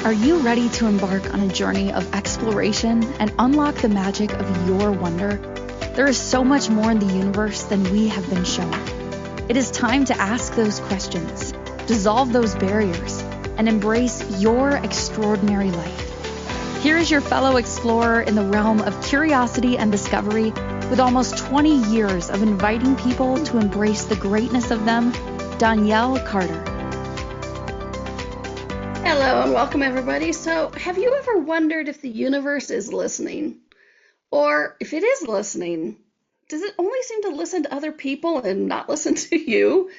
Are you ready to embark on a journey of exploration and unlock the magic of your wonder? There is so much more in the universe than we have been shown. It is time to ask those questions, dissolve those barriers, and embrace your extraordinary life. Here is your fellow explorer in the realm of curiosity and discovery, with almost 20 years of inviting people to embrace the greatness of them, Donnielle Carter. Hello and welcome everybody. So have you ever wondered if the universe is listening? Or if it is listening, does it only seem to listen to other people and not listen to you?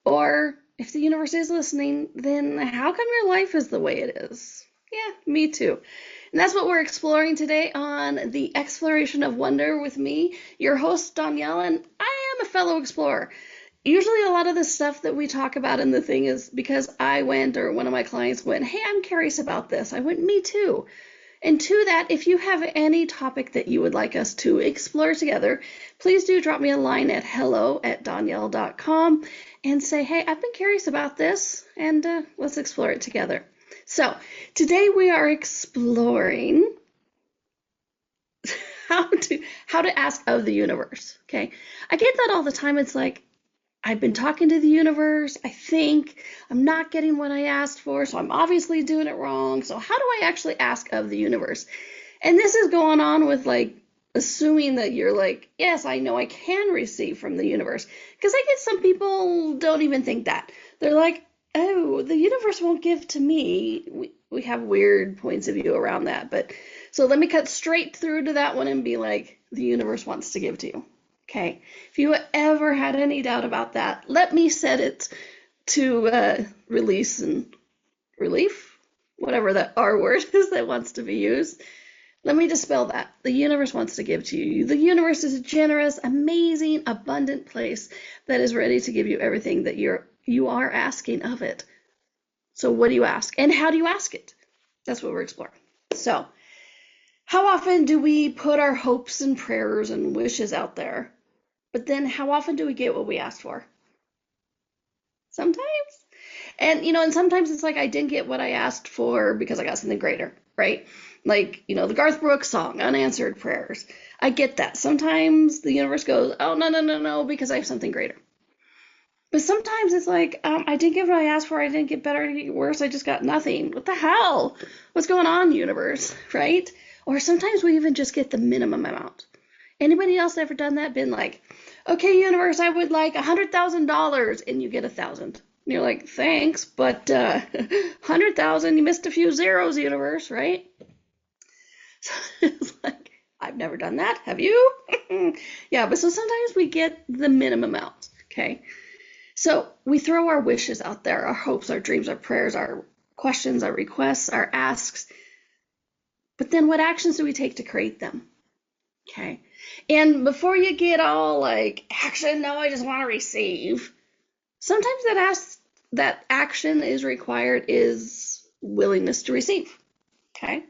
Or if the universe is listening, then how come your life is the way it is? Yeah, me too. And that's what we're exploring today on the Exploration of Wonder with me, your host Donnielle, and I am a fellow explorer. Usually a lot of the stuff that we talk about in the thing is because I went or one of my clients went, hey, I'm curious about this. I went, me too. And to that, if you have any topic that you would like us to explore together, please do drop me a line at hello@donnielle.com and say, hey, I've been curious about this and let's explore it together. So today we are exploring how to ask of the universe. Okay. I get that all the time. It's like, I've been talking to the universe. I think I'm not getting what I asked for, so I'm obviously doing it wrong. So how do I actually ask of the universe? And this is going on with like assuming that you're like, yes, I know I can receive from the universe. Because I guess some people don't even think that. They're like, oh, the universe won't give to me. We have weird points of view around that. But so let me cut straight through to that one and be like, the universe wants to give to you. Okay, if you ever had any doubt about that, let me set it to release and relief, whatever that R word is that wants to be used. Let me dispel that. The universe wants to give to you. The universe is a generous, amazing, abundant place that is ready to give you everything that you are asking of it. So what do you ask? And how do you ask it? That's what we're exploring. So how often do we put our hopes and prayers and wishes out there? But then how often do we get what we asked for? Sometimes. And, and sometimes it's like I didn't get what I asked for because I got something greater, right? Like, the Garth Brooks song, Unanswered Prayers. I get that. Sometimes the universe goes, oh, no, because I have something greater. But sometimes it's like, I didn't get what I asked for. I didn't get better, I didn't get worse. I just got nothing. What the hell? What's going on, universe, right? Or sometimes we even just get the minimum amount. Anybody else ever done that? Been like, okay, universe, I would like $100,000, and you get 1,000. And you're like, thanks, but 100,000, you missed a few zeros, universe, right? So it's like, I've never done that. Have you? Yeah, but so sometimes we get the minimum amount, okay? So we throw our wishes out there, our hopes, our dreams, our prayers, our questions, our requests, our asks. But then what actions do we take to create them? Okay. And before you get all like, action, no, I just want to receive. Sometimes that action is required is willingness to receive. Okay.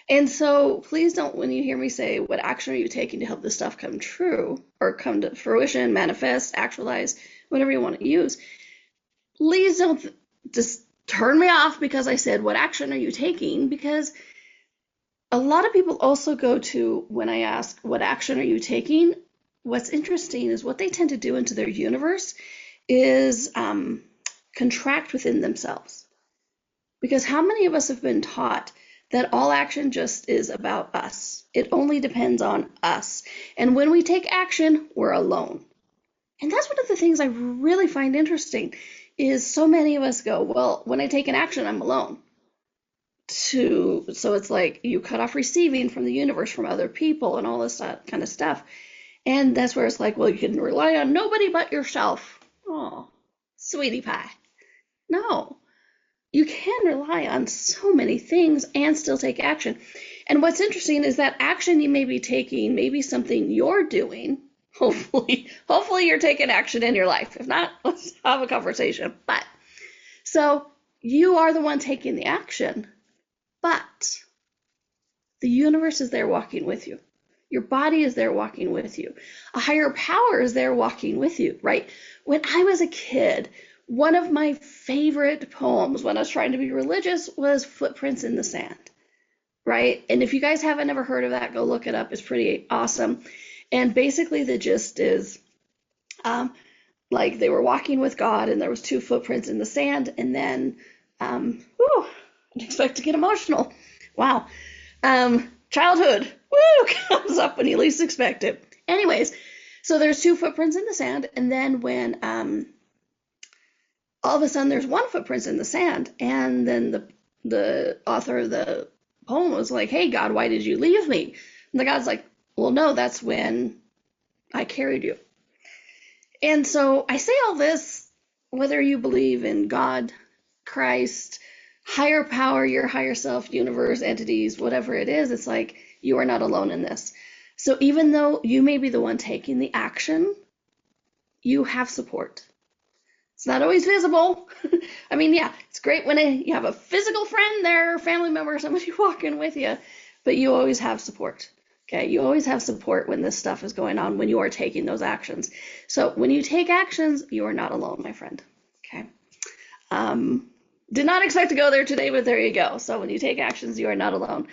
And so please don't, when you hear me say, what action are you taking to help this stuff come true or come to fruition, manifest, actualize, whatever you want to use, please don't just turn me off because I said, what action are you taking? Because a lot of people also go to, when I ask, what action are you taking? What's interesting is what they tend to do into their universe is contract within themselves. Because how many of us have been taught that all action just is about us? It only depends on us. And when we take action, we're alone. And that's one of the things I really find interesting is so many of us go, well, when I take an action, I'm alone. So it's like you cut off receiving from the universe, from other people and all this kind of stuff. And that's where it's like, well, you can rely on nobody but yourself. Oh, sweetie pie. No, you can rely on so many things and still take action. And what's interesting is that action you may be taking may be something you're doing. Hopefully you're taking action in your life. If not, let's have a conversation. But so you are the one taking the action. But the universe is there walking with you. Your body is there walking with you. A higher power is there walking with you, right? When I was a kid, One of my favorite poems when I was trying to be religious was Footprints in the Sand, right? And if you guys haven't ever heard of that, go look it up. It's pretty awesome. And basically the gist is like they were walking with God and there was two footprints in the sand, and then I didn't expect to get emotional. Wow. Childhood comes up when you least expect it. Anyways, so there's two footprints in the sand, and then when all of a sudden there's one footprint in the sand, and then the author of the poem was like, "Hey God, why did you leave me?" And the God's like, "Well, no, that's when I carried you." And so I say all this, whether you believe in God, Christ, higher power, your higher self, universe, entities, whatever it is, it's like you are not alone in this. So even though you may be the one taking the action, you have support. It's not always visible. I mean, yeah, it's great when you have a physical friend there, family member, somebody walking with you, but you always have support. Okay, you always have support when this stuff is going on, when you are taking those actions. So when you take actions, you are not alone, my friend. Okay. Did not expect to go there today, but there you go. So when you take actions, you are not alone.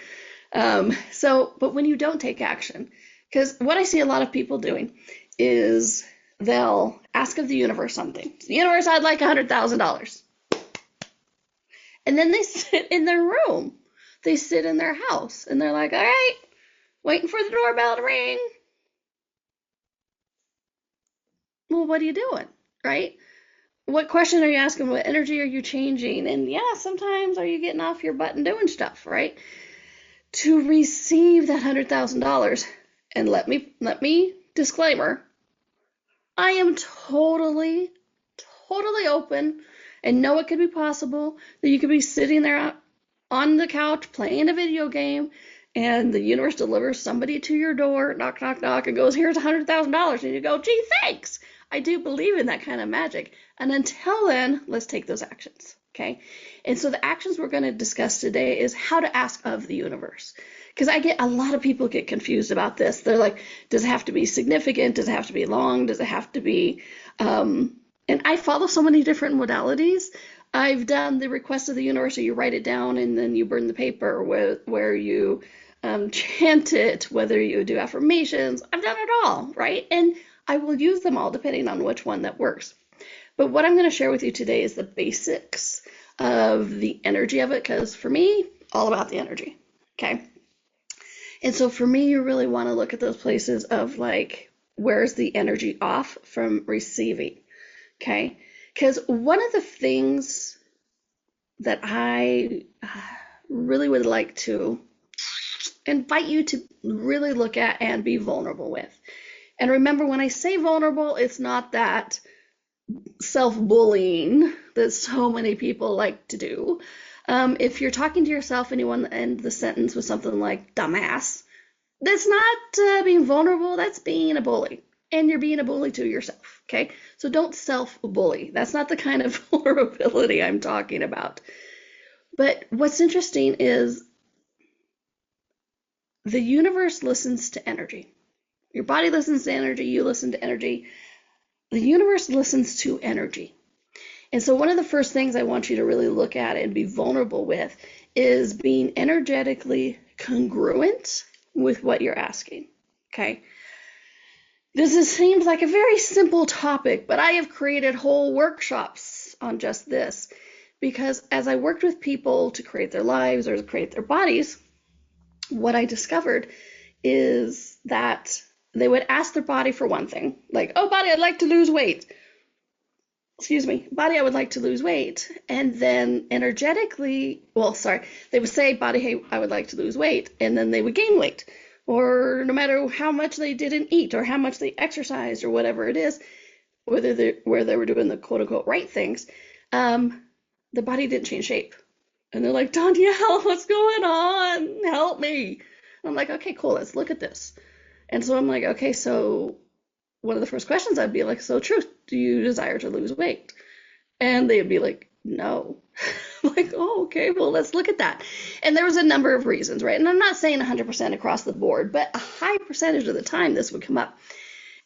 But when you don't take action, because what I see a lot of people doing is they'll ask of the universe something. The universe, I'd like $100,000. And then they sit in their room. They sit in their house and they're like, all right, waiting for the doorbell to ring. Well, what are you doing, right? What question are you asking? What energy are you changing? And yeah, sometimes are you getting off your butt and doing stuff, right? To receive that $100,000, and let me disclaimer, I am totally open and know it could be possible that you could be sitting there on the couch playing a video game and the universe delivers somebody to your door, knock, knock, knock, and goes, here's $100,000. And you go, gee, thanks. I do believe in that kind of magic. And until then, let's take those actions. Okay. And so the actions we're going to discuss today is how to ask of the universe. Because I get a lot of people get confused about this. They're like, does it have to be significant? Does it have to be long? Does it have to be, and I follow so many different modalities. I've done the request of the universe, so you write it down and then you burn the paper, where you chant it, whether you do affirmations. I've done it all, right? And I will use them all depending on which one that works. But what I'm going to share with you today is the basics of the energy of it, because for me, all about the energy, okay? And so for me, you really want to look at those places of like, where's the energy off from receiving, okay? Because one of the things that I really would like to invite you to really look at and be vulnerable with. And remember, when I say vulnerable, it's not that self-bullying that so many people like to do. If you're talking to yourself and you want to end the sentence with something like dumbass, that's not being vulnerable, that's being a bully. And you're being a bully to yourself, okay? So don't self-bully. That's not the kind of vulnerability I'm talking about. But what's interesting is the universe listens to energy. Your body listens to energy, you listen to energy. The universe listens to energy. And so one of the first things I want you to really look at and be vulnerable with is being energetically congruent with what you're asking, okay? Seems like a very simple topic, but I have created whole workshops on just this because as I worked with people to create their lives or to create their bodies, what I discovered is that they would ask their body for one thing, like, oh, body, I'd like to lose weight. Body, I would like to lose weight. And then energetically, they would say, body, hey, I would like to lose weight. And then they would gain weight. Or no matter how much they didn't eat or how much they exercised or whatever it is, where they were doing the quote unquote right things, the body didn't change shape. And they're like, Donnielle, what's going on? Help me. And I'm like, okay, cool, let's look at this. And so I'm like, okay, so one of the first questions I'd be like, so truth, do you desire to lose weight? And they'd be like, no. I'm like, oh, okay, well, let's look at that. And there was a number of reasons, right? And I'm not saying 100% across the board, but a high percentage of the time this would come up.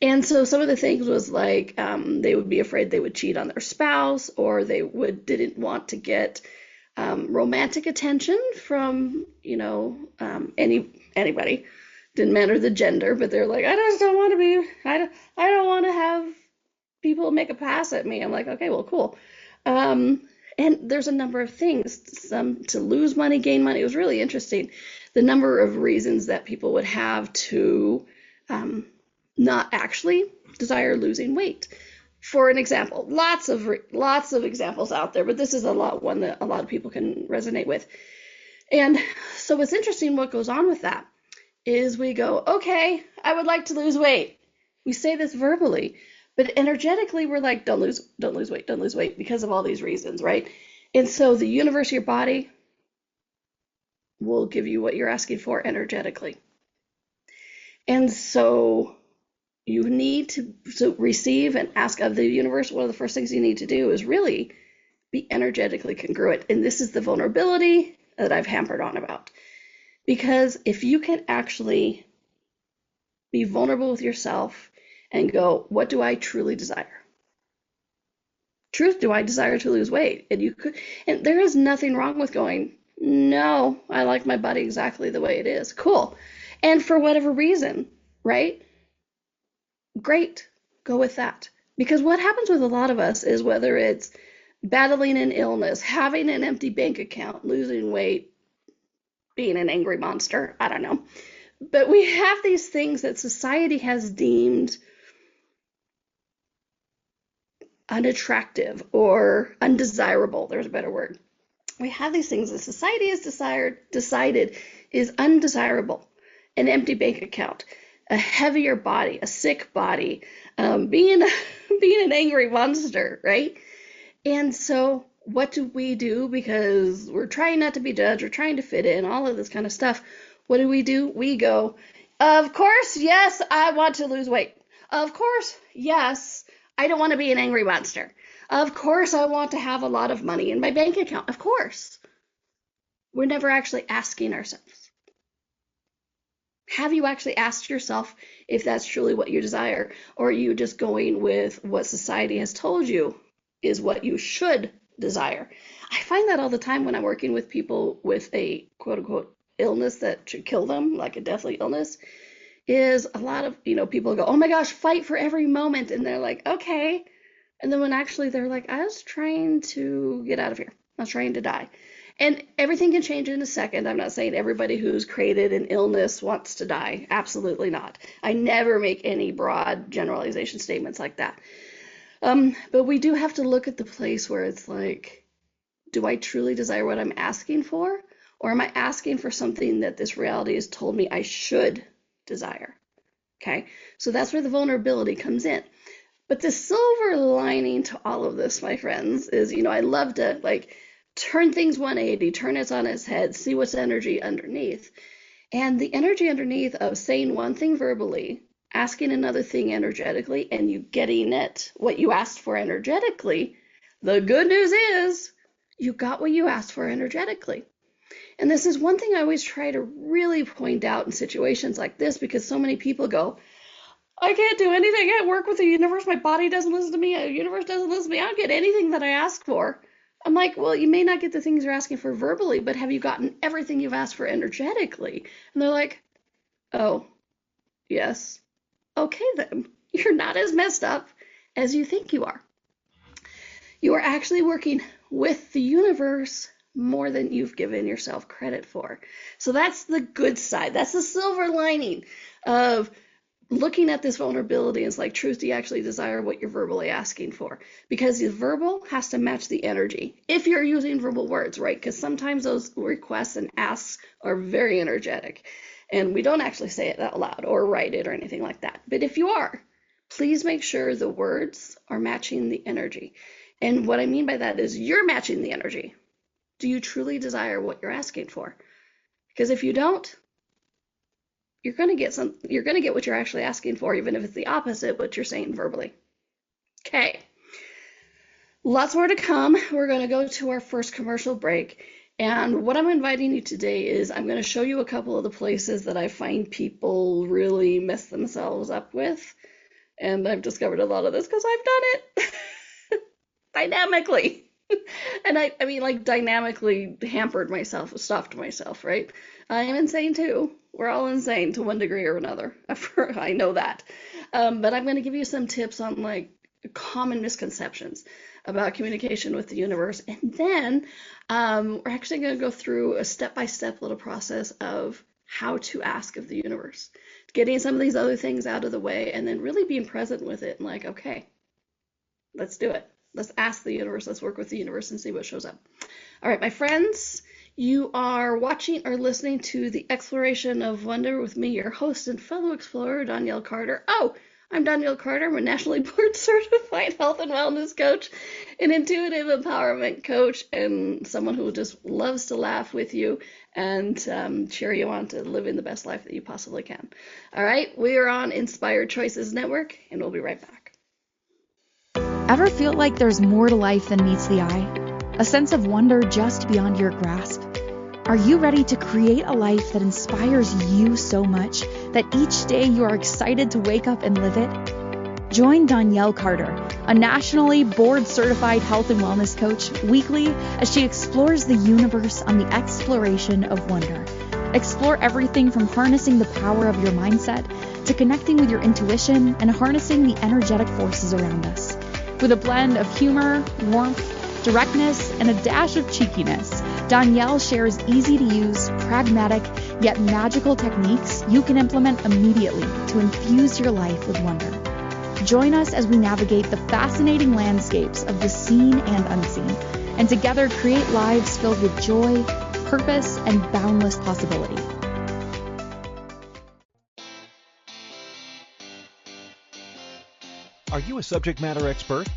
And so some of the things was like they would be afraid they would cheat on their spouse, or they didn't want to get romantic attention from anybody. Didn't matter the gender, but they're like, I just don't want to be. I don't want to have people make a pass at me. I'm like, okay, well, cool. Um, and there's a number of things. Some to lose money, gain money. It was really interesting. The number of reasons that people would have to not actually desire losing weight. For an example, lots of examples out there, but this is one that a lot of people can resonate with. And so what's interesting, what goes on with that is we go, okay, I would like to lose weight. We say this verbally, but energetically we're like, don't lose weight because of all these reasons, right? And so the universe, your body, will give you what you're asking for energetically. And so you need to receive and ask of the universe. One of the first things you need to do is really be energetically congruent. And this is the vulnerability that I've hampered on about. Because if you can actually be vulnerable with yourself and go, what do I truly desire? Truth, do I desire to lose weight? And there is nothing wrong with going, no, I like my body exactly the way it is. Cool. And for whatever reason, right? Great, go with that. Because what happens with a lot of us is whether it's battling an illness, having an empty bank account, losing weight, being an angry monster, I don't know. But we have these things that society has deemed unattractive or undesirable. There's a better word. We have these things that society has decided is undesirable. An empty bank account, a heavier body, a sick body, being an angry monster, right? And so what do we do? Because we're trying not to be judged, we're trying to fit in, all of this kind of stuff. What do? We go, of course, yes, I want to lose weight. Of course, yes, I don't want to be an angry monster. Of course, I want to have a lot of money in my bank account. Of course. We're never actually asking ourselves. Have you actually asked yourself if that's truly what you desire? Or are you just going with what society has told you is what you should desire? I find that all the time when I'm working with people with a quote unquote illness that should kill them, like a deathly illness, is a lot of, people go, oh my gosh, fight for every moment. And they're like, okay. And then when actually they're like, I was trying to get out of here. I was trying to die. And everything can change in a second. I'm not saying everybody who's created an illness wants to die. Absolutely not. I never make any broad generalization statements like that. But we do have to look at the place where it's like, do I truly desire what I'm asking for? Or am I asking for something that this reality has told me I should desire? Okay, so that's where the vulnerability comes in. But the silver lining to all of this, my friends, is, I love to turn things 180, turn it on its head, see what's energy underneath. And the energy underneath of saying one thing verbally, asking another thing energetically, and you getting it, what you asked for energetically, the good news is you got what you asked for energetically. And this is one thing I always try to really point out in situations like this, because so many people go, I can't do anything at work with the universe. My body doesn't listen to me. The universe doesn't listen to me. I don't get anything that I ask for. I'm like, well, you may not get the things you're asking for verbally, but have you gotten everything you've asked for energetically? And they're like, oh, yes. Okay, then. You're not as messed up as you think you are. You are actually working with the universe more than you've given yourself credit for. So that's the good side. That's the silver lining of looking at this vulnerability. Is like, truth, do you actually desire what you're verbally asking for? Because the verbal has to match the energy if you're using verbal words, right? Because sometimes those requests and asks are very energetic and we don't actually say it out loud or write it or anything like that. But if you are, please make sure the words are matching the energy. And what I mean by that is you're matching the energy. Do you truly desire what you're asking for? Because if you don't, you're going to get what you're actually asking for, even if it's the opposite what you're saying verbally. Okay. Lots more to come. We're going to go to our first commercial break. And what I'm inviting you today is I'm going to show you a couple of the places that I find people really mess themselves up with And I've discovered a lot of this because I've done it dynamically. And I mean, like, dynamically hampered myself, stopped myself, right? I am insane too. We're all insane to one degree or another. I know that. But I'm going to give you some tips on, like, common misconceptions about communication with the universe. And then we're actually going to go through a step-by-step little process of how to ask of the universe, getting some of these other things out of the way, and then really being present with it and like, okay, let's do it. Let's ask the universe. Let's work with the universe and see what shows up. All right, my friends, you are watching or listening to The Exploration of Wonder with me, your host and fellow explorer, Donnielle Carter. Oh, I'm Donnielle Carter. I'm a nationally board certified health and wellness coach, an intuitive empowerment coach, and someone who just loves to laugh with you and cheer you on to living the best life that you possibly can. All right, we are on Inspired Choices Network, and we'll be right back. Ever feel like there's more to life than meets the eye? A sense of wonder just beyond your grasp? Are you ready to create a life that inspires you so much that each day you are excited to wake up and live it? Join Donnielle Carter, a nationally board-certified health and wellness coach, weekly as she explores the universe on the exploration of wonder. Explore everything from harnessing the power of your mindset to connecting with your intuition and harnessing the energetic forces around us. With a blend of humor, warmth, directness, and a dash of cheekiness, Donnielle shares easy-to-use, pragmatic, yet magical techniques you can implement immediately to infuse your life with wonder. Join us as we navigate the fascinating landscapes of the seen and unseen, and together create lives filled with joy, purpose, and boundless possibility. Are you a subject matter expert?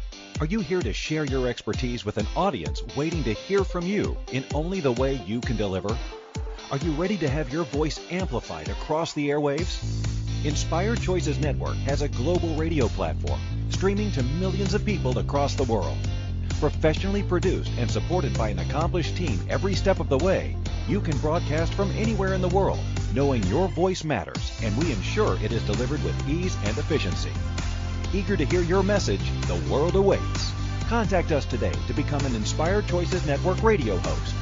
Are you here to share your expertise with an audience waiting to hear from you in only the way you can deliver? Are you ready to have your voice amplified across the airwaves? Inspired Choices Network has a global radio platform streaming to millions of people across the world. Professionally produced and supported by an accomplished team every step of the way, you can broadcast from anywhere in the world, knowing your voice matters, and we ensure it is delivered with ease and efficiency. Eager to hear your message, the world awaits. Contact us today to become an Inspired Choices Network radio host.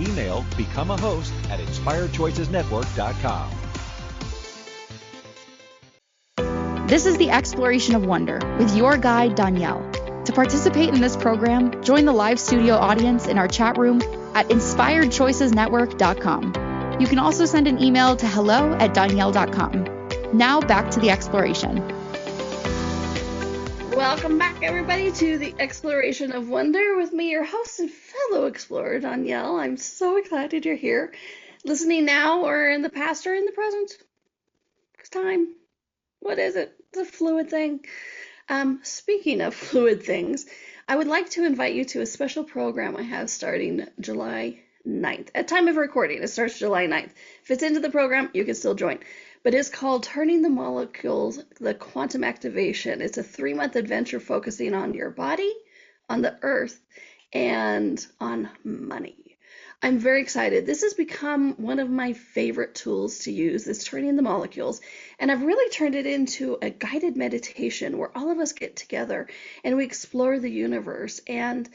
Email becomeahost@inspiredchoicesnetwork.com. This is the Exploration of Wonder with your guide, Donnielle. To participate in this program, join the live studio audience in our chat room at inspiredchoicesnetwork.com. You can also send an email to hello@donnielle.com. Now back to the exploration. Welcome back, everybody, to The Exploration of Wonder with me, your host and fellow explorer, Donnielle. I'm so excited you're here, listening now or in the past or in the present. It's time. What is it? It's a fluid thing. Speaking of fluid things, I would like to invite you to a special program I have starting July 9th. At time of recording, it starts July 9th. If it's into the program, you can still join. But it's called Turning the Molecules, the Quantum Activation. It's a 3-month adventure focusing on your body, on the earth, and on money. I'm very excited. This has become one of my favorite tools to use, is turning the molecules. And I've really turned it into a guided meditation where all of us get together and we explore the universe and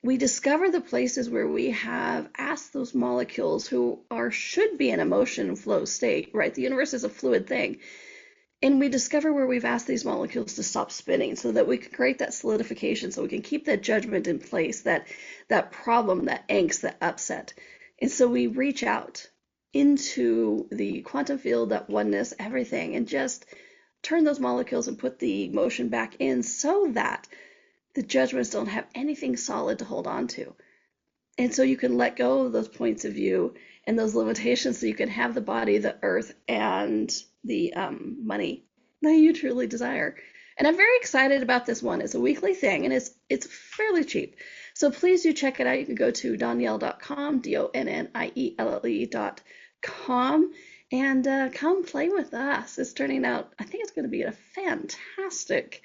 we discover the places where we have asked those molecules who should be in a motion flow state, right? The universe is a fluid thing. And we discover where we've asked these molecules to stop spinning so that we can create that solidification, so we can keep that judgment in place, that problem, that angst, that upset. And so we reach out into the quantum field, that oneness, everything, and just turn those molecules and put the motion back in so that the judgments don't have anything solid to hold on to. And so you can let go of those points of view and those limitations so you can have the body, the earth, and the money that you truly desire. And I'm very excited about this one. It's a weekly thing, and it's fairly cheap. So please do check it out. You can go to donnielle.com, DONNIELLE.com, and come play with us. It's turning out, I think it's going to be a fantastic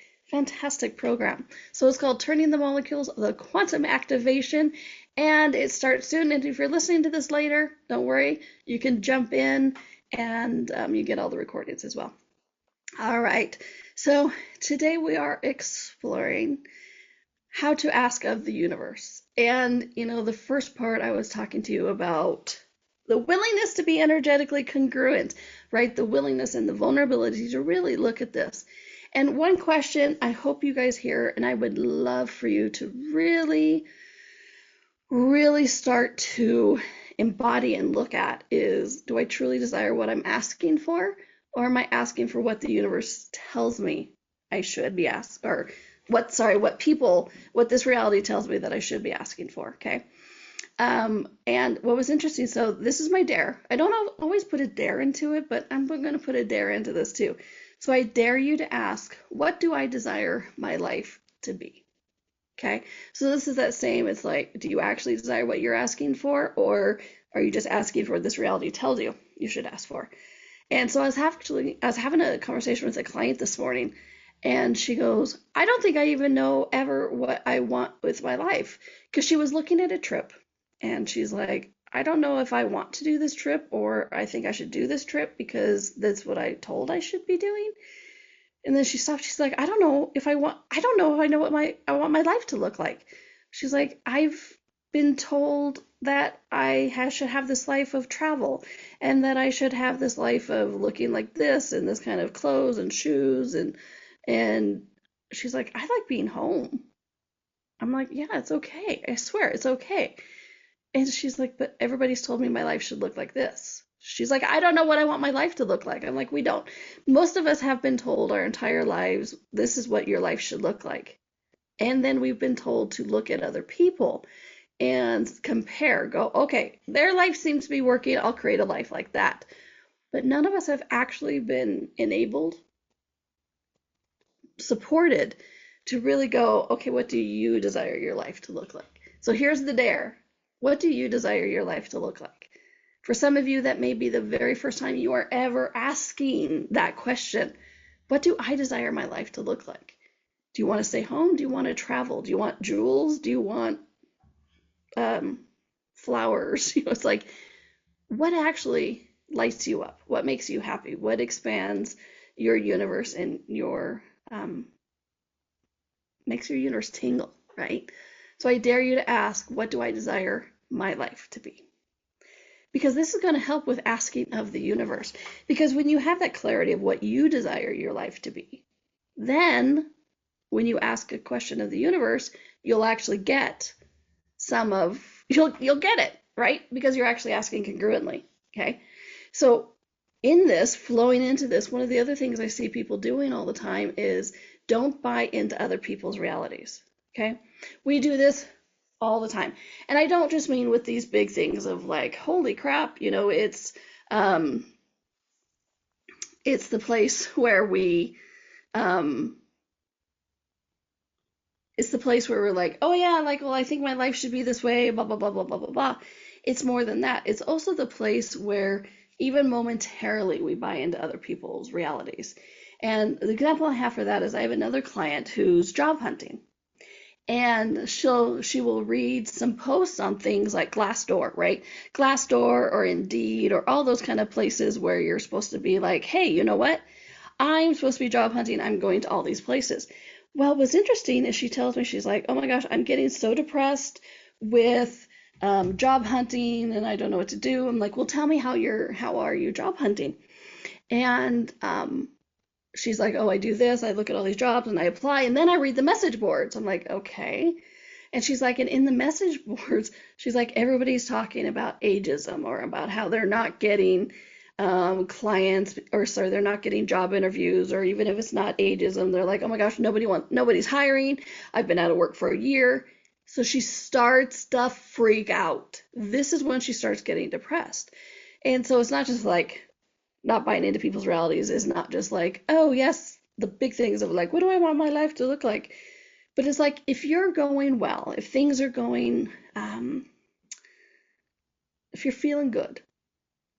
program. So it's called Turning the Molecules, the Quantum Activation, and it starts soon. And if you're listening to this later, don't worry, you can jump in and you get all the recordings as well. All right. So today we are exploring how to ask of the universe. And, the first part I was talking to you about the willingness to be energetically congruent, right? The willingness and the vulnerability to really look at this. And one question I hope you guys hear, and I would love for you to really, really start to embody and look at is, do I truly desire what I'm asking for? Or am I asking for what the universe tells me I should be asked, or what this reality tells me that I should be asking for, okay? And what was interesting, so this is my dare. I don't always put a dare into it, but I'm going to put a dare into this too. So I dare you to ask, what do I desire my life to be? Okay, so this is that same, it's like, do you actually desire what you're asking for, or are you just asking for what this reality tells you you should ask for? And so I was having a conversation with a client this morning, and she goes, I don't think I even know ever what I want with my life, because she was looking at a trip, and she's like, I don't know if I want to do this trip, or I think I should do this trip because that's what I told I should be doing. And then she stopped. She's like, I don't know if I know what I want my life to look like. She's like, I've been told that should have this life of travel, and that I should have this life of looking like this and this kind of clothes and shoes, and she's like, I like being home. I'm like, yeah, it's okay. I swear it's okay. And she's like, but everybody's told me my life should look like this. She's like, I don't know what I want my life to look like. I'm like, we don't. Most of us have been told our entire lives, this is what your life should look like. And then we've been told to look at other people and compare, go, okay, their life seems to be working. I'll create a life like that. But none of us have actually been enabled, supported to really go, okay, what do you desire your life to look like? So here's the dare. What do you desire your life to look like? For some of you, that may be the very first time you are ever asking that question. What do I desire my life to look like? Do you want to stay home? Do you want to travel? Do you want jewels? Do you want flowers? It's like, what actually lights you up? What makes you happy? What expands your universe and makes your universe tingle, right? So I dare you to ask, what do I desire my life to be? Because this is going to help with asking of the universe. Because when you have that clarity of what you desire your life to be, then when you ask a question of the universe, you'll actually get you'll get it, right? Because you're actually asking congruently, okay? So in this, flowing into this, one of the other things I see people doing all the time is don't buy into other people's realities, okay? We do this all the time. And I don't just mean with these big things of like, holy crap, it's the place where um, we're like, oh yeah, like, well, I think my life should be this way, blah, blah, blah, blah, blah, blah, blah. It's more than that. It's also the place where even momentarily we buy into other people's realities. And the example I have for that is I have another client who's job hunting. And she will read some posts on things like Glassdoor, right? Glassdoor or Indeed or all those kind of places where you're supposed to be like, hey, you know what? I'm supposed to be job hunting. I'm going to all these places. Well, what's interesting is she tells me, she's like, oh my gosh, I'm getting so depressed with job hunting and I don't know what to do. I'm like, well, tell me how are you job hunting? And she's like, oh, I do this, I look at all these jobs and I apply, and then I read the message boards. I'm like, okay. And she's like, and in the message boards, she's like, everybody's talking about ageism or about how they're not getting clients, or sorry, they're not getting job interviews, or even if it's not ageism, they're like, oh my gosh, nobody's hiring. I've been out of work for a year. So she starts to freak out. This is when she starts getting depressed. And so it's not just like, not buying into people's realities is not just like, oh yes, the big things of like, what do I want my life to look like? But it's like, if you're going well, if things are going, if you're feeling good,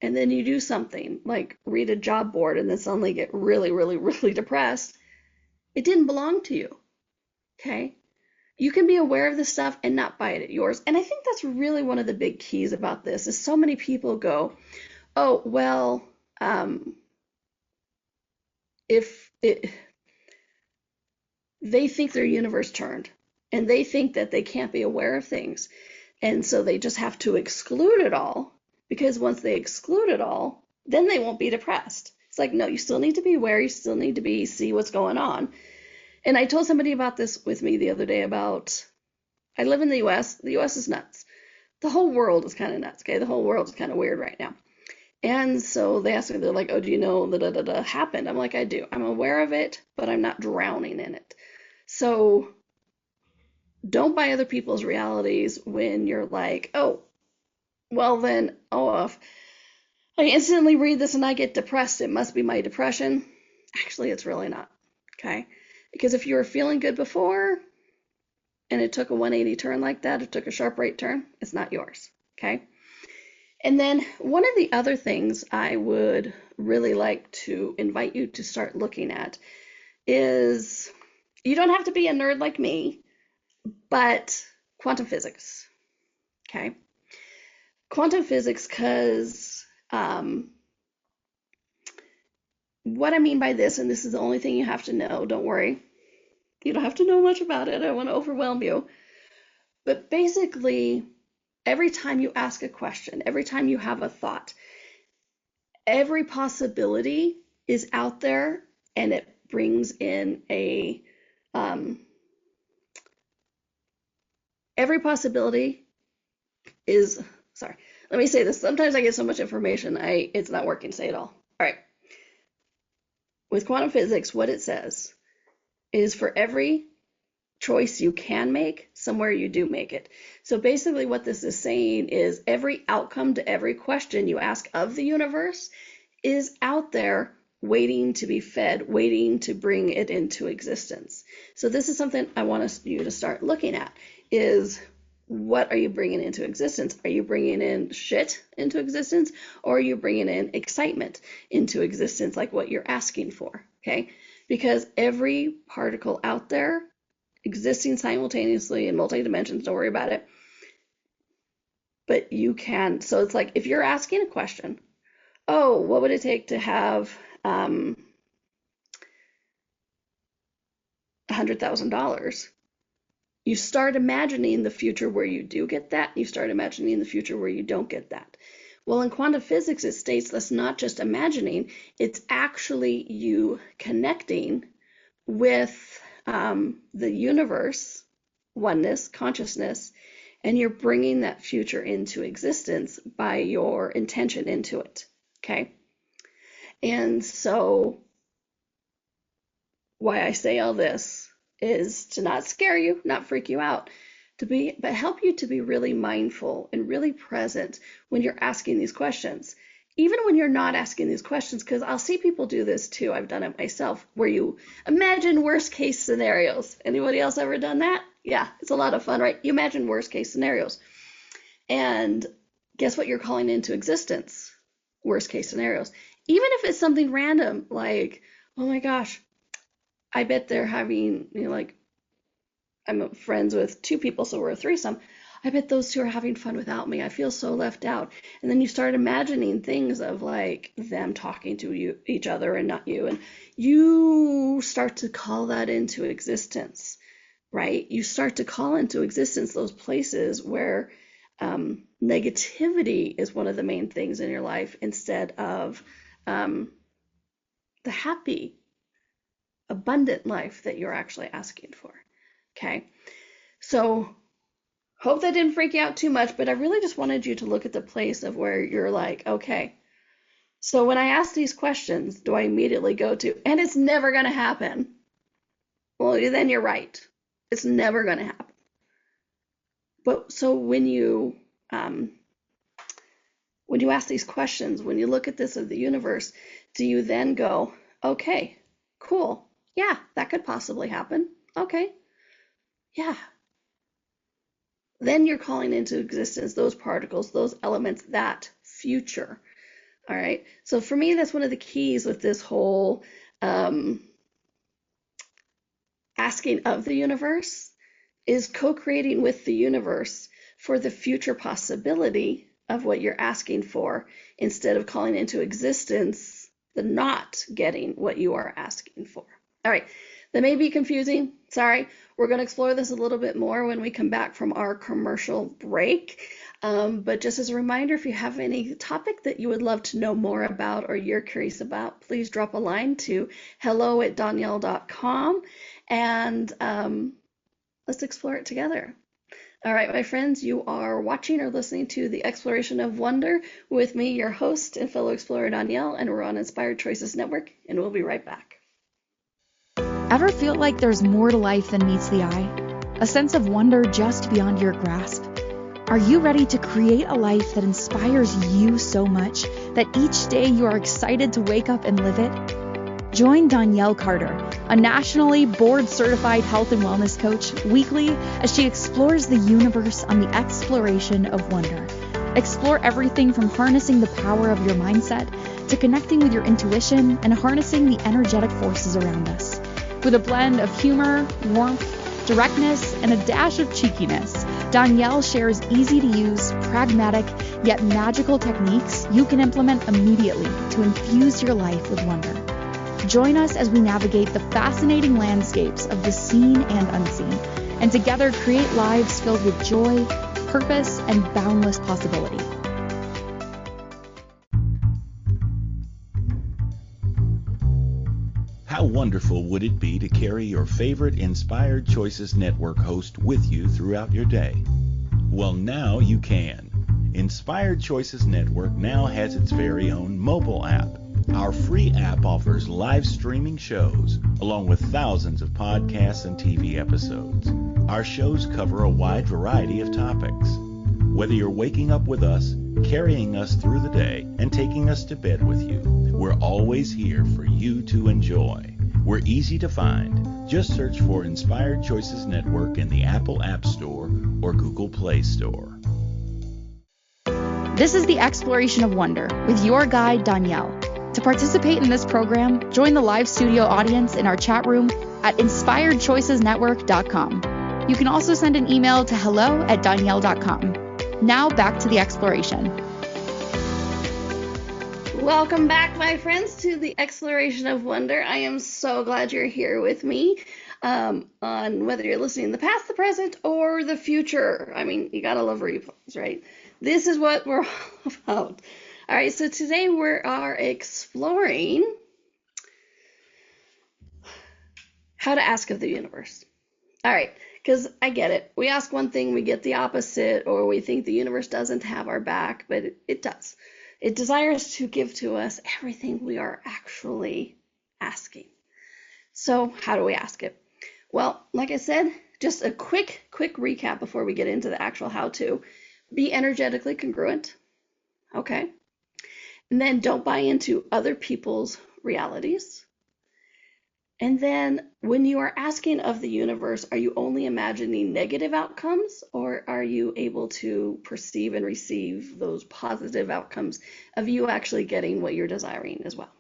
and then you do something like read a job board and then suddenly get really, really, really depressed, it didn't belong to you, okay? You can be aware of this stuff and not buy it at yours. And I think that's really one of the big keys about this is so many people go, oh, well, if they think their universe turned, and they think that they can't be aware of things. And so they just have to exclude it all, because once they exclude it all, then they won't be depressed. It's like, no, you still need to be aware. You still need to see what's going on. And I told somebody about this with me the other day about, I live in the U.S. The U.S. is nuts. The whole world is kind of nuts, okay? The whole world is kind of weird right now. And so they asked me, they're like, oh, do you know that happened? I'm like, I do. I'm aware of it, but I'm not drowning in it. So don't buy other people's realities when you're like, oh, well then, if I instantly read this and I get depressed, it must be my depression. Actually, it's really not, okay? Because if you were feeling good before and it took a 180 turn like that, it took a sharp right turn, it's not yours, okay? And then one of the other things I would really like to invite you to start looking at is, you don't have to be a nerd like me, but quantum physics, okay? Quantum physics, because what I mean by this, and this is the only thing you have to know, don't worry, you don't have to know much about it, I don't want to overwhelm you, but basically, every time you ask a question, every time you have a thought, every possibility is out there, and it brings in every possibility is, sorry, let me say this. Sometimes I get so much information, it's not working. Say it all. All right. With quantum physics, what it says is for every choice you can make, somewhere you do make it. So basically what this is saying is every outcome to every question you ask of the universe is out there waiting to be fed, waiting to bring it into existence. So this is something I want you to start looking at, is what are you bringing into existence? Are you bringing in shit into existence, or are you bringing in excitement into existence, like what you're asking for, okay? Because every particle out there existing simultaneously in multi-dimensions, don't worry about it, but you can, so it's like if you're asking a question, oh, what would it take to have $100,000? You start imagining the future where you do get that. You start imagining the future where you don't get that. Well, in quantum physics, it states that's not just imagining, it's actually you connecting with the universe, oneness, consciousness, and you're bringing that future into existence by your intention into it, okay? And so why I say all this is to not scare you, not freak you out, but help you to be really mindful and really present when you're asking these questions. Even when you're not asking these questions, because I'll see people do this too, I've done it myself, where you imagine worst case scenarios. Anybody else ever done that? Yeah, it's a lot of fun, right? You imagine worst case scenarios. And guess what you're calling into existence? Worst case scenarios. Even if it's something random, like, oh my gosh, I bet they're having, like, I'm friends with two people, so we're a threesome. I bet those two are having fun without me. I feel so left out. And then you start imagining things of like them talking to each other and not you. And you start to call that into existence, right? You start to call into existence those places where negativity is one of the main things in your life, instead of the happy, abundant life that you're actually asking for. Okay, so hope that didn't freak you out too much, but I really just wanted you to look at the place of where you're like, okay, so when I ask these questions, do I immediately go to, and it's never going to happen? Well, then you're right. It's never going to happen. But so when you ask these questions, when you look at this of the universe, do you then go, okay, cool, yeah, that could possibly happen. Okay, yeah. Then you're calling into existence those particles, those elements, that future. All right. So for me, that's one of the keys with this whole asking of the universe, is co-creating with the universe for the future possibility of what you're asking for, instead of calling into existence the not getting what you are asking for. All right, that may be confusing. Sorry. We're going to explore this a little bit more when we come back from our commercial break. But just as a reminder, if you have any topic that you would love to know more about or you're curious about, please drop a line to hello@donnielle.com and let's explore it together. All right, my friends, you are watching or listening to The Exploration of Wonder with me, your host and fellow explorer, Donnielle, and we're on Inspired Choices Network, and we'll be right back. Ever feel like there's more to life than meets the eye? A sense of wonder just beyond your grasp? Are you ready to create a life that inspires you so much that each day you are excited to wake up and live it? Join Donnielle Carter, a nationally board-certified health and wellness coach, weekly as she explores the universe on the exploration of wonder. Explore everything from harnessing the power of your mindset to connecting with your intuition and harnessing the energetic forces around us. With a blend of humor, warmth, directness, and a dash of cheekiness, Donnielle shares easy-to-use, pragmatic, yet magical techniques you can implement immediately to infuse your life with wonder. Join us as we navigate the fascinating landscapes of the seen and unseen, and together create lives filled with joy, purpose, and boundless possibility. How wonderful would it be to carry your favorite Inspired Choices Network host with you throughout your day? Well, now you can. Inspired Choices Network now has its very own mobile app. Our free app offers live streaming shows, along with thousands of podcasts and TV episodes. Our shows cover a wide variety of topics. Whether you're waking up with us, carrying us through the day, and taking us to bed with you, we're always here for you to enjoy. We're easy to find. Just search for Inspired Choices Network in the Apple App Store or Google Play Store. This is the Exploration of Wonder with your guide, Donnielle. To participate in this program, join the live studio audience in our chat room at inspiredchoicesnetwork.com. You can also send an email to hello@donnielle.com. Now back to the exploration. Welcome back, my friends, to the Exploration of Wonder. I am so glad you're here with me on whether you're listening in the past, the present, or the future. I mean, you gotta love replays, right? This is what we're all about. All right, so today we are exploring how to ask of the universe. All right, because I get it. We ask one thing, we get the opposite, or we think the universe doesn't have our back, but it does. It desires to give to us everything we are actually asking. So how do we ask it? Well, like I said, just a quick recap before we get into the actual how-to. Be energetically congruent, okay? And then don't buy into other people's realities. And then when you are asking of the universe, are you only imagining negative outcomes, or are you able to perceive and receive those positive outcomes of you actually getting what you're desiring as well?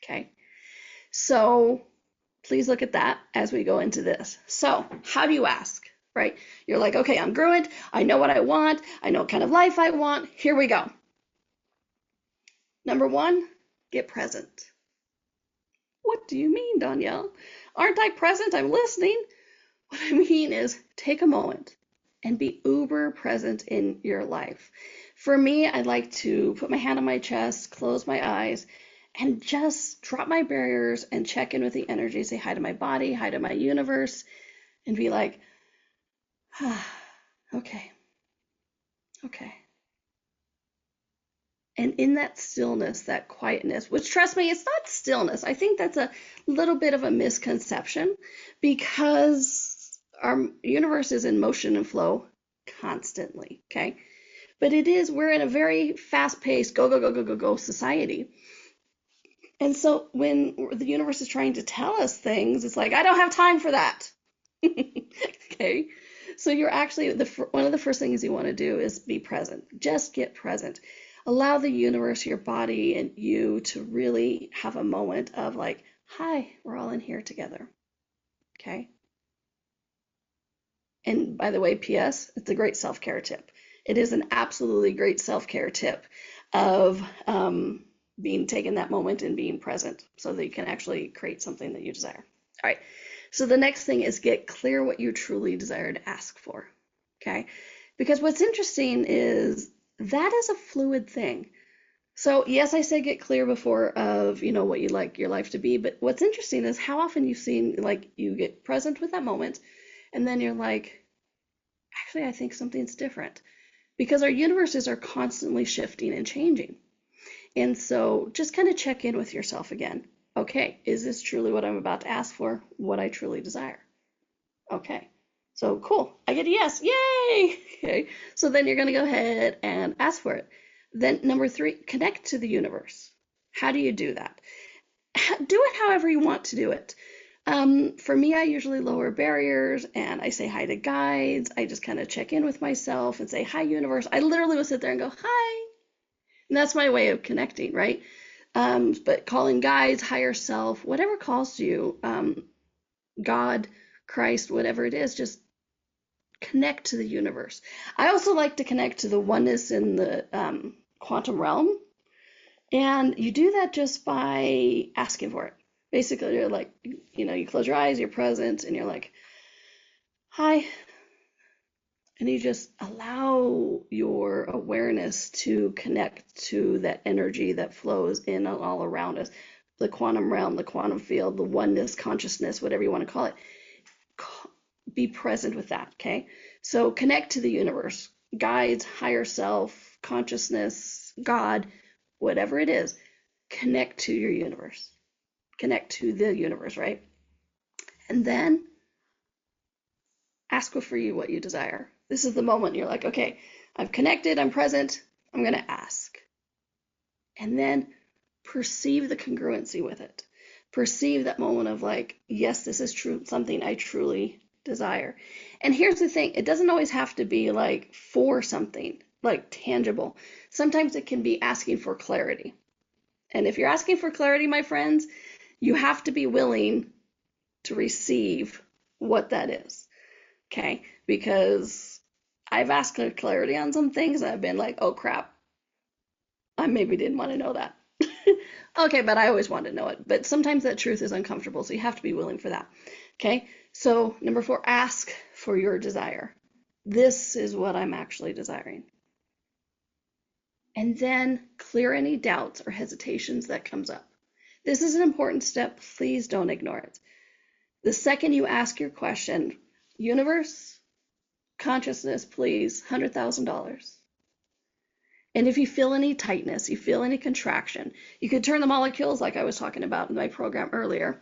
Okay. So please look at that as we go into this. So how do you ask, right? You're like, okay, I'm congruent. I know what I want. I know what kind of life I want. Here we go. Number one, get present. What do you mean, Donnielle? Aren't I present? I'm listening. What I mean is take a moment and be uber present in your life. For me, I like to put my hand on my chest, close my eyes, and just drop my barriers and check in with the energy. Say hi to my body, hi to my universe, and be like, okay. And in that stillness, that quietness, which trust me, it's not stillness. I think that's a little bit of a misconception because our universe is in motion and flow constantly, okay? But we're in a very fast-paced, go society. And so when the universe is trying to tell us things, it's like, I don't have time for that. Okay? So you're actually, one of the first things you want to do is be present. Just get present. Allow the universe, your body, and you to really have a moment of like, hi, we're all in here together. Okay? And by the way, P.S., it's a great self-care tip. It is an absolutely great self-care tip of being taken that moment and being present so that you can actually create something that you desire. All right. So the next thing is get clear what you truly desire to ask for. Okay. Because what's interesting is that is a fluid thing. So yes, I said get clear before of, what you'd like your life to be. But what's interesting is how often you've seen, like, you get present with that moment and then you're like, actually, I think something's different. Because our universes are constantly shifting and changing. And so just kind of check in with yourself again. Okay, is this truly what I'm about to ask for? What I truly desire? Okay, so cool. I get a yes. Yay! Okay, so then you're going to go ahead and ask for it. Then number 3, connect to the universe. How do you do that? Do it however you want to do it. For me, I usually lower barriers and I say hi to guides. I just kind of check in with myself and say, hi, universe. I literally will sit there and go, hi. And that's my way of connecting, right? But calling guides, higher self, whatever calls to you, God, Christ, whatever it is, just connect to the universe. I also like to connect to the oneness in the quantum realm. And you do that just by asking for it. Basically, you're like, you close your eyes, you're present, and you're like, hi. And you just allow your awareness to connect to that energy that flows in and all around us. The quantum realm, the quantum field, the oneness, consciousness, whatever you want to call it. Be present with that, okay? So connect to the universe, guides, higher self, consciousness, God, whatever it is. Connect to your universe. Connect to the universe, right? And then ask for you what you desire. This is the moment you're like, okay, I've connected, I'm present, I'm going to ask. And then perceive the congruency with it. Perceive that moment of like, yes, this is true, something I truly desire. And here's the thing, it doesn't always have to be like for something, like tangible. Sometimes it can be asking for clarity. And if you're asking for clarity, my friends, you have to be willing to receive what that is. Okay, because I've asked for clarity on some things and I've been like, oh crap, I maybe didn't want to know that. Okay, but I always wanted to know it. But sometimes that truth is uncomfortable, so you have to be willing for that. Okay, so number 4, ask for your desire. This is what I'm actually desiring. And then clear any doubts or hesitations that comes up. This is an important step. Please don't ignore it. The second you ask your question, universe, consciousness, please, $100,000. And if you feel any tightness, you feel any contraction, you could turn the molecules like I was talking about in my program earlier,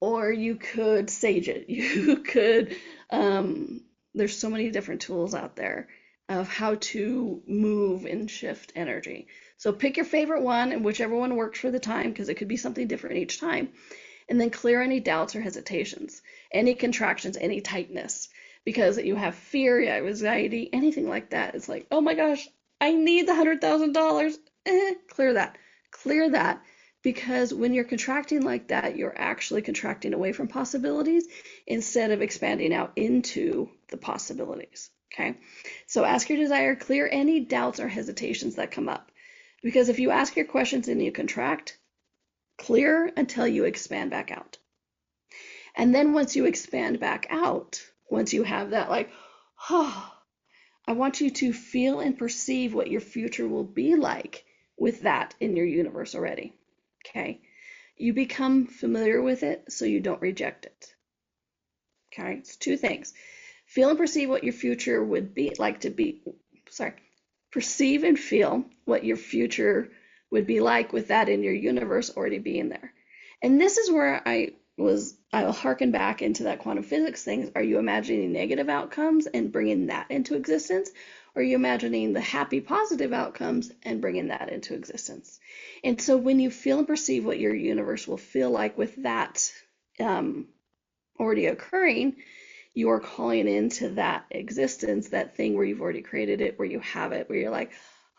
or you could sage it. You could, there's so many different tools out there of how to move and shift energy. So pick your favorite one and whichever one works for the time, because it could be something different each time. And then clear any doubts or hesitations, any contractions, any tightness, because you have fear, you have anxiety, anything like that. It's like, oh my gosh, I need the $100,000. Clear that. Clear that, because when you're contracting like that, you're actually contracting away from possibilities instead of expanding out into the possibilities. Okay, so ask your desire, clear any doubts or hesitations that come up. Because if you ask your questions and you contract, clear until you expand back out. And then once you expand back out, once you have that like, oh, I want you to feel and perceive what your future will be like with that in your universe already. Okay, you become familiar with it so you don't reject it. Okay, it's 2 things. Feel and perceive what your future would be like to be, perceive and feel what your future would be like with that in your universe already being there. And this is where I'll harken back into that quantum physics thing. Are you imagining negative outcomes and bringing that into existence? Or are you imagining the happy, positive outcomes and bringing that into existence? And so when you feel and perceive what your universe will feel like with that already occurring, you are calling into that existence, that thing where you've already created it, where you have it, where you're like,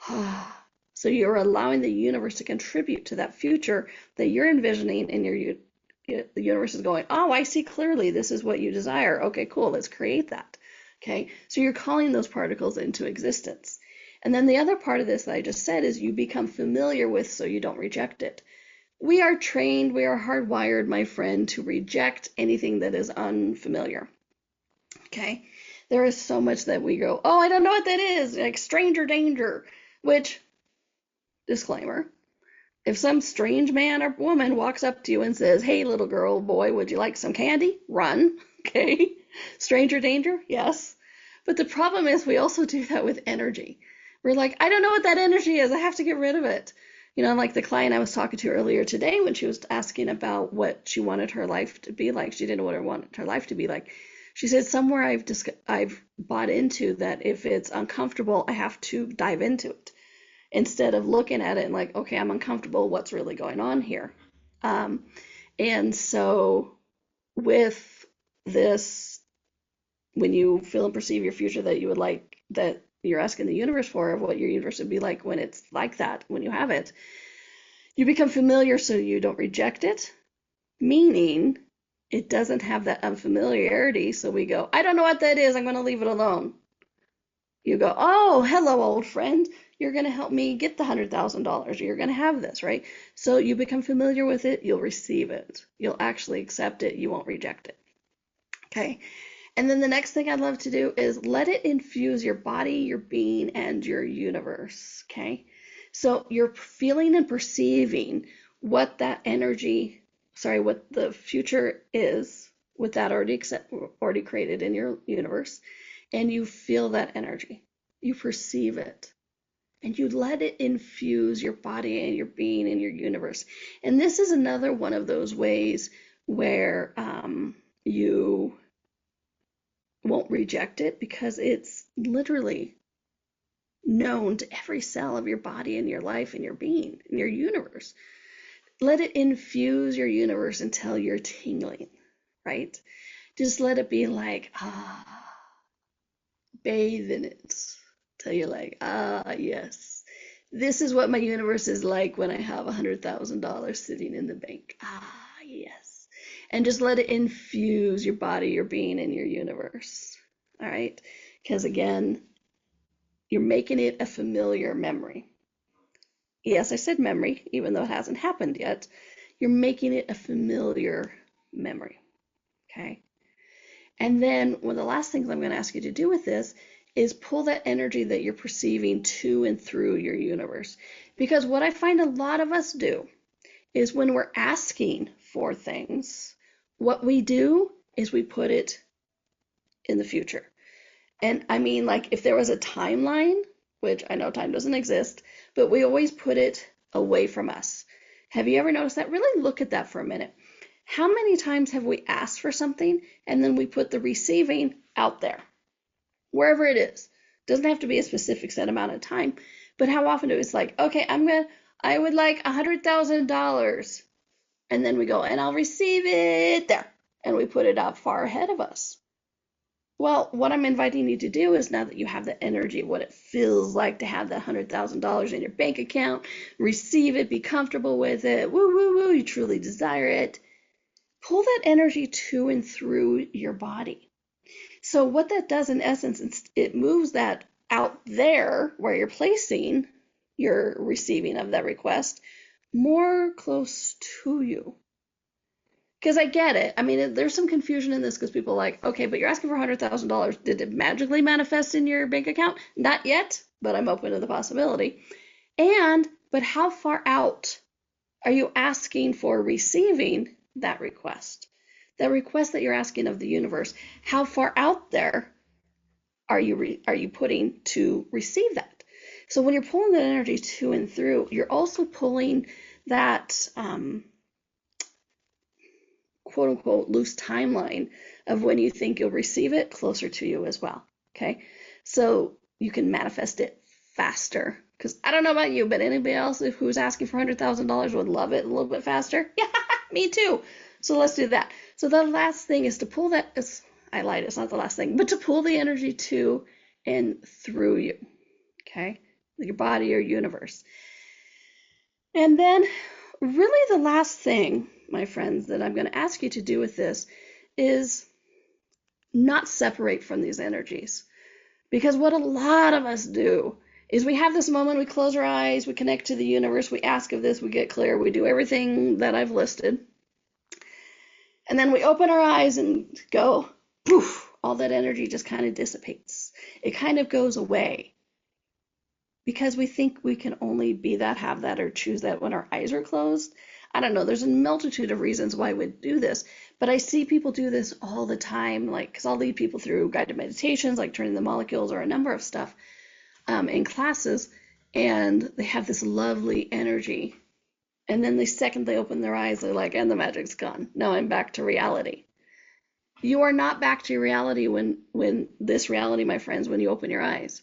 ah. So you're allowing the universe to contribute to that future that you're envisioning, and the universe is going, oh, I see clearly. This is what you desire. Okay, cool. Let's create that. Okay, so you're calling those particles into existence. And then the other part of this that I just said is you become familiar with so you don't reject it. We are trained, we are hardwired, my friend, to reject anything that is unfamiliar. Okay? There is so much that we go, oh, I don't know what that is, like stranger danger, which, disclaimer, if some strange man or woman walks up to you and says, hey, little girl, boy, would you like some candy? Run. Okay? Stranger danger? Yes. But the problem is we also do that with energy. We're like, I don't know what that energy is. I have to get rid of it. Like the client I was talking to earlier today when she was asking about what she wanted her life to be like. She didn't know what she wanted her life to be like. She said, somewhere I've bought into that if it's uncomfortable, I have to dive into it instead of looking at it and like, okay, I'm uncomfortable. What's really going on here? And so with this, when you feel and perceive your future that you would like, that you're asking the universe for, of what your universe would be like when it's like that, when you have it, you become familiar so you don't reject it, meaning it doesn't have that unfamiliarity. So we go, I don't know what that is. I'm going to leave it alone. You go, oh, hello, old friend. You're going to help me get the $100,000. You're going to have this, right? So you become familiar with it. You'll receive it. You'll actually accept it. You won't reject it. Okay. And then the next thing I'd love to do is let it infuse your body, your being, and your universe. Okay. So you're feeling and perceiving what that energy, what the future is with that already created in your universe. And you feel that energy. You perceive it. And you let it infuse your body and your being and your universe. And this is another one of those ways where you won't reject it because it's literally known to every cell of your body and your life and your being and your universe. Let it infuse your universe until you're tingling, right? Just let it be like, bathe in it till you're like, yes. This is what my universe is like when I have $100,000 sitting in the bank. Yes. And just let it infuse your body, your being, and your universe. All right? Because again, you're making it a familiar memory. Yes, I said memory, even though it hasn't happened yet. You're making it a familiar memory. Okay? And then one of the last things I'm going to ask you to do with this is pull that energy that you're perceiving to and through your universe. Because what I find a lot of us do is when we're asking for things, what we do is we put it in the future. And I mean, like if there was a timeline, which I know time doesn't exist, but we always put it away from us. Have you ever noticed that? Really look at that for a minute. How many times have we asked for something and then we put the receiving out there, wherever it is? Doesn't have to be a specific set amount of time, but how often do it's like, okay, I would like $100,000, and then we go, and I'll receive it there, and we put it out far ahead of us. Well, what I'm inviting you to do is now that you have the energy, what it feels like to have that $100,000 in your bank account, receive it, be comfortable with it, woo, woo, woo, you truly desire it. Pull that energy to and through your body. So what that does in essence, it moves that out there where you're placing your receiving of that request more close to you. Because I get it. I mean, there's some confusion in this because people are like, okay, but you're asking for $100,000. Did it magically manifest in your bank account? Not yet, but I'm open to the possibility. But how far out are you asking for receiving that request? The request that you're asking of the universe, how far out there are you putting to receive that? So when you're pulling that energy to and through, you're also pulling that quote unquote loose timeline of when you think you'll receive it closer to you as well. Okay, so you can manifest it faster. Because I don't know about you, but anybody else who's asking for $100,000 would love it a little bit faster. Yeah, me too. So let's do that. So the last thing is to pull that, I lied, it's not the last thing, but to pull the energy to and through you, okay? Your body, your universe. And then really the last thing, my friends, that I'm going to ask you to do with this is not separate from these energies. Because what a lot of us do is we have this moment, we close our eyes, we connect to the universe, we ask of this, we get clear, we do everything that I've listed. And then we open our eyes and go, poof, all that energy just kind of dissipates. It kind of goes away because we think we can only be that, have that, or choose that when our eyes are closed. I don't know. There's a multitude of reasons why we do this, but I see people do this all the time, like, because I'll lead people through guided meditations, like turning the molecules or a number of stuff in classes, and they have this lovely energy. And then the second they open their eyes, they're like, and the magic's gone. Now I'm back to reality. You are not back to reality when this reality, my friends, when you open your eyes.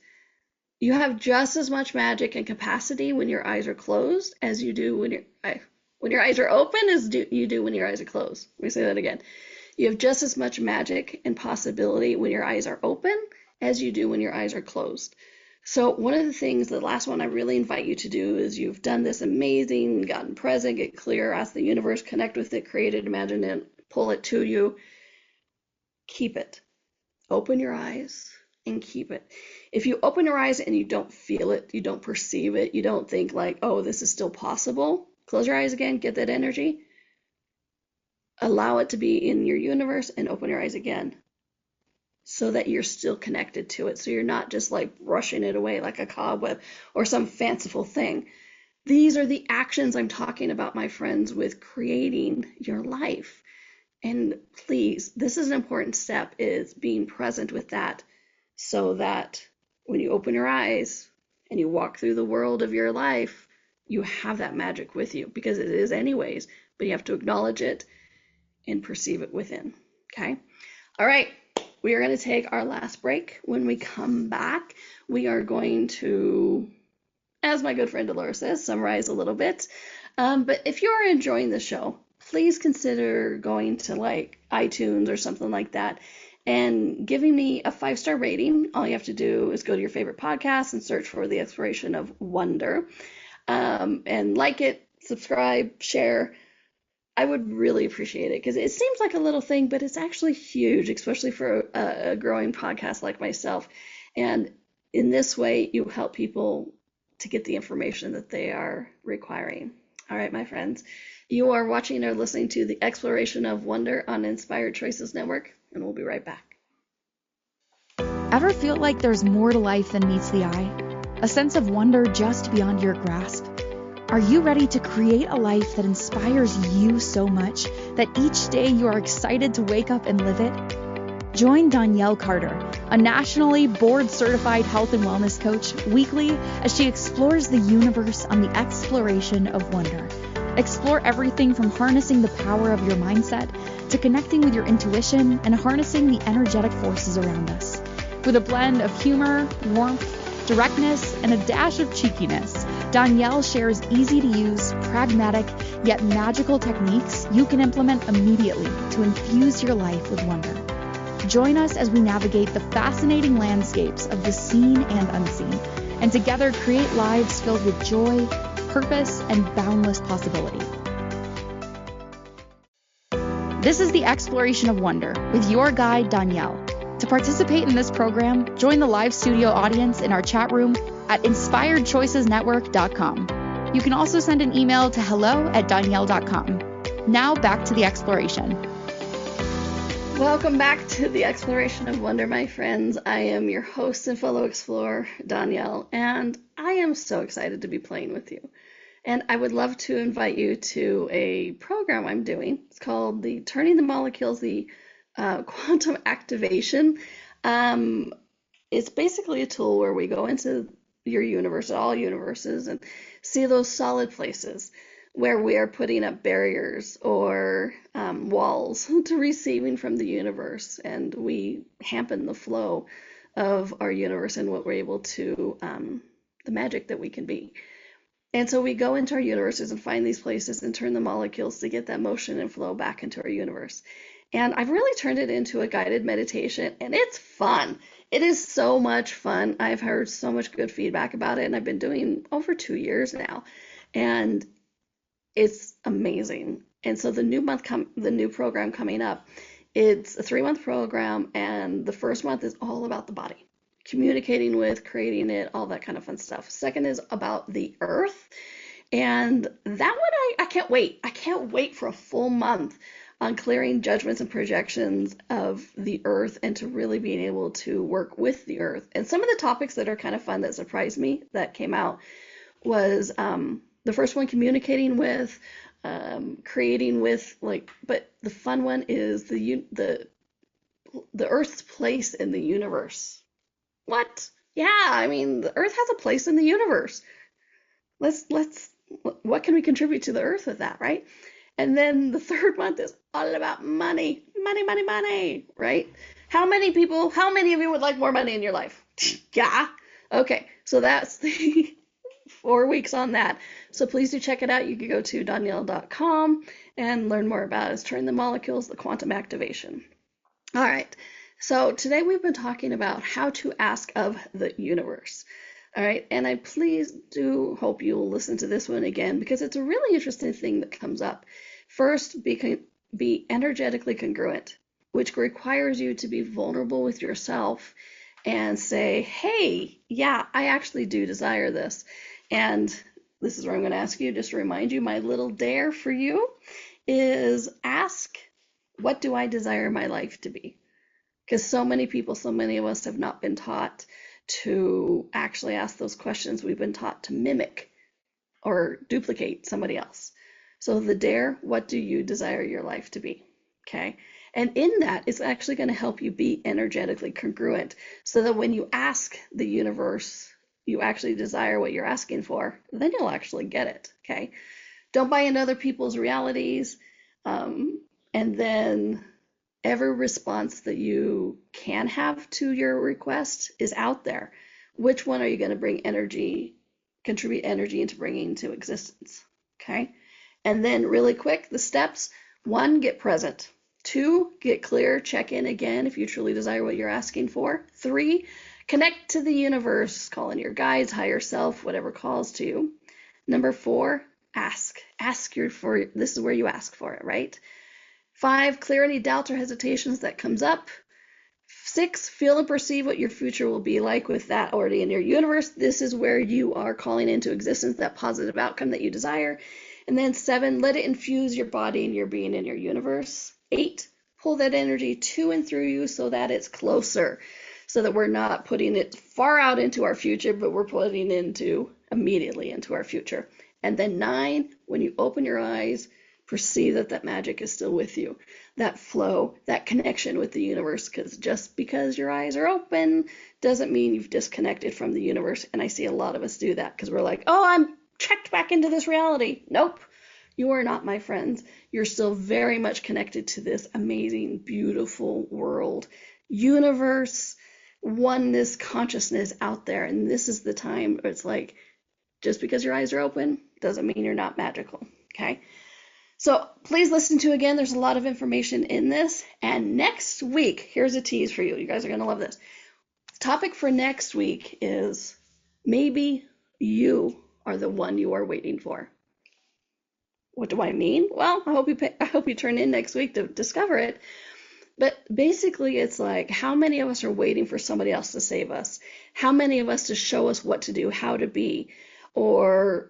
You have just as much magic and capacity when your eyes are closed as you do when your eyes are open as you do when your eyes are closed. Let me say that again. You have just as much magic and possibility when your eyes are open as you do when your eyes are closed. So one of the things, the last one I really invite you to do is you've done this amazing, gotten present, get clear, ask the universe, connect with it, create it, imagine it, pull it to you. Keep it. Open your eyes and keep it. If you open your eyes and you don't feel it, you don't perceive it, you don't think like, oh, this is still possible, close your eyes again, get that energy, allow it to be in your universe, and open your eyes again so that you're still connected to it. So you're not just like brushing it away like a cobweb or some fanciful thing. These are the actions I'm talking about, my friends, with creating your life. And please, this is an important step, is being present with that, so that when you open your eyes and you walk through the world of your life, you have that magic with you, because it is anyways, but you have to acknowledge it and perceive it within. Okay? All right. We are going to take our last break. When we come back, we are going to, as my good friend Dolores says, summarize a little bit. But if you are enjoying the show, please consider going to like iTunes or something like that and giving me a 5-star rating. All you have to do is go to your favorite podcast and search for The Exploration of Wonder, and like it, subscribe, share. I would really appreciate it, because it seems like a little thing, but it's actually huge, especially for a growing podcast like myself. And in this way, you help people to get the information that they are requiring. All right, my friends, you are watching or listening to The Exploration of Wonder on Inspired Choices Network, and we'll be right back. Ever feel like there's more to life than meets the eye? A sense of wonder just beyond your grasp? Are you ready to create a life that inspires you so much that each day you are excited to wake up and live it? Join Donnielle Carter, a nationally board-certified health and wellness coach, weekly as she explores the universe on the exploration of wonder. Explore everything from harnessing the power of your mindset to connecting with your intuition and harnessing the energetic forces around us. With a blend of humor, warmth, directness, and a dash of cheekiness, Donnielle shares easy-to-use, pragmatic, yet magical techniques you can implement immediately to infuse your life with wonder. Join us as we navigate the fascinating landscapes of the seen and unseen, and together create lives filled with joy, purpose, and boundless possibility. This is The Exploration of Wonder with your guide, Donnielle. To participate in this program, join the live studio audience in our chat room at inspiredchoicesnetwork.com. You can also send an email to hello@donnielle.com. Now back to the exploration. Welcome back to The Exploration of Wonder, my friends. I am your host and fellow explorer, Donnielle, and I am so excited to be playing with you. And I would love to invite you to a program I'm doing. It's called the Turning the Molecules, the Quantum Activation. It's basically a tool where we go into your universe, all universes, and see those solid places where we are putting up barriers or walls to receiving from the universe, and we hampen the flow of our universe and what we're able to, the magic that we can be. And so we go into our universes and find these places and turn the molecules to get that motion and flow back into our universe. And I've really turned it into a guided meditation, and it's fun. It is so much fun. I've heard so much good feedback about it, and I've been doing over 2 years now, and it's amazing. And so the new program coming up, it's a 3-month program, and the first month is all about the body. communicating with, creating it, all that kind of fun stuff. Second is about the earth. And that one, I can't wait. I can't wait for a full month on clearing judgments and projections of the earth and to really being able to work with the earth. And some of the topics that are kind of fun that surprised me that came out was the first one, communicating with, creating with, but the fun one is the earth's place in the universe. What? Yeah, I mean, the earth has a place in the universe. What can we contribute to the earth with that, right? And then the third month is all about money, right? How many of you would like more money in your life? Yeah. Okay. So that's the 4 weeks on that. So please do check it out. You can go to Donnielle.com and learn more about it. Turn the molecules, the quantum activation. All right. So today we've been talking about how to ask of the universe. All right. And I please do hope you'll listen to this one again because it's a really interesting thing that comes up. First, be energetically congruent, which requires you to be vulnerable with yourself and say, hey, yeah, I actually do desire this. And this is where I'm going to ask you, just to remind you, my little dare for you is ask, what do I desire my life to be? Because so many of us have not been taught to actually ask those questions. We've been taught to mimic or duplicate somebody else. So the dare, what do you desire your life to be? Okay. And in that, it's actually going to help you be energetically congruent so that when you ask the universe, you actually desire what you're asking for, then you'll actually get it. Okay. Don't buy into other people's realities. And then every response that you can have to your request is out there. Which one are you going to contribute energy into bringing into existence? Okay. And then really quick, the steps: 1, get present. 2, get clear, check in again if you truly desire what you're asking for. 3, connect to the universe, call in your guides, higher self, whatever calls to you. Number 4, ask. This is where you ask for it, right? 5, clear any doubt or hesitations that comes up. 6, feel and perceive what your future will be like with that already in your universe. This is where you are calling into existence that positive outcome that you desire. And then 7, let it infuse your body and your being in your universe. 8, pull that energy to and through you so that it's closer, so that we're not putting it far out into our future, but we're putting immediately into our future. And then 9, when you open your eyes, perceive that magic is still with you, that flow, that connection with the universe, because just because your eyes are open doesn't mean you've disconnected from the universe. And I see a lot of us do that because we're like, oh, I'm checked back into this reality. Nope, you are not, my friends. You're still very much connected to this amazing, beautiful world, universe, oneness, consciousness out there. And this is the time where it's like, just because your eyes are open doesn't mean you're not magical. Okay. So please listen to again. There's a lot of information in this. And next week, here's a tease for you. You guys are going to love this. The topic for next week is maybe you are the one you are waiting for. What do I mean? Well, I hope you turn in next week to discover it. But basically, it's like, how many of us are waiting for somebody else to save us? How many of us to show us what to do, how to be, or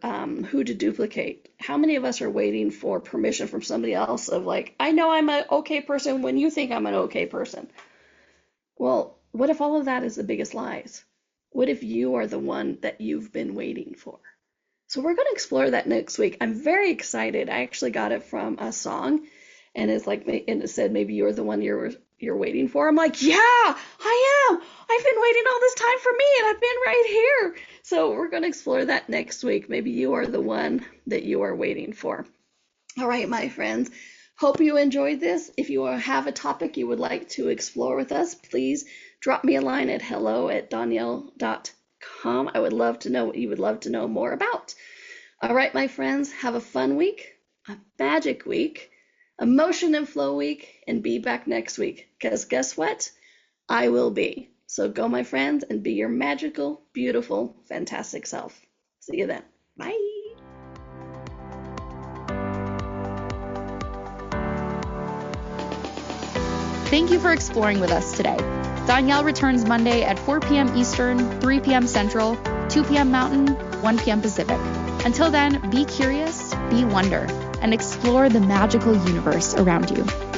who to duplicate? How many of us are waiting for permission from somebody else of like, I know I'm an okay person when you think I'm an okay person? Well, what if all of that is the biggest lies? What if you are the one that you've been waiting for? So we're going to explore that next week. I'm very excited. I actually got it from a song, and it said, maybe you're the one you're waiting for. I'm like, yeah, I am. I've been waiting all this time for me, and I've been right here. So we're going to explore that next week. Maybe you are the one that you are waiting for. All right, my friends. Hope you enjoyed this. If you have a topic you would like to explore with us, please drop me a line at hello@donnielle.com. I would love to know what you would love to know more about. All right, my friends, have a fun week, a magic week, emotion and flow week, and be back next week. Because guess what? I will be. So go, my friends, and be your magical, beautiful, fantastic self. See you then. Bye. Thank you for exploring with us today. Donnielle returns Monday at 4 p.m. Eastern, 3 p.m. Central, 2 p.m. Mountain, 1 p.m. Pacific. Until then, be curious, be wonder, and explore the magical universe around you.